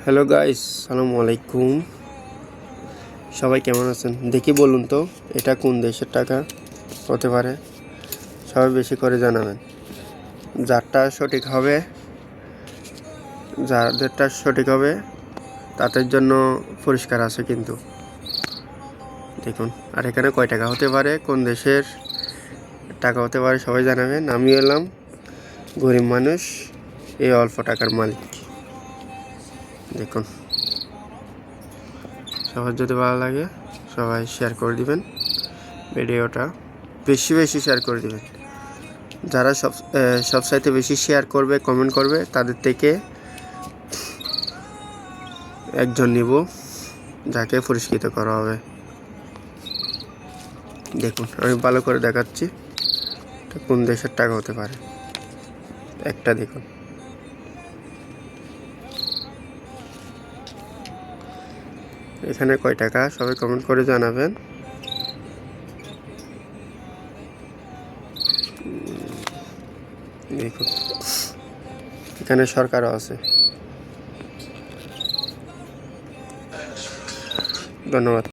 Hello guys, সালামু আলাইকুম। সবাই কেমন আছেন? দেখি বলুন তো, এটা কোন দেশের টাকা হতে পারে? সবাই বেশি করে জানাবেন। যাদেরটা সঠিক হবে তাদের জন্য পুরস্কার আছে কিন্তু। দেখুন, আর এখানে কয় টাকা হতে পারে, কোন দেশের টাকা হতে পারে সবাই জানাবেন। আমি এলাম গরিব মানুষ, এই অল্প টাকার মালিক। দেখুন, সবার যদি ভালো লাগে সবাই শেয়ার করে দিবেন, ভিডিওটা বেশি বেশি শেয়ার করে দিবেন। যারা সবচাইতে বেশি শেয়ার করবে, কমেন্ট করবে, তাদের থেকে একজন নিব, যাকে পুরস্কৃত করা হবে। দেখুন, আমি ভালো করে দেখাচ্ছি কোন দেশের টাকা হতে পারে। একটা দেখুন, এখানে কয় টাকা সবাই কমেন্ট করে জানাবেন। দেখুন, এখানে সরকারও আছে। ধন্যবাদ।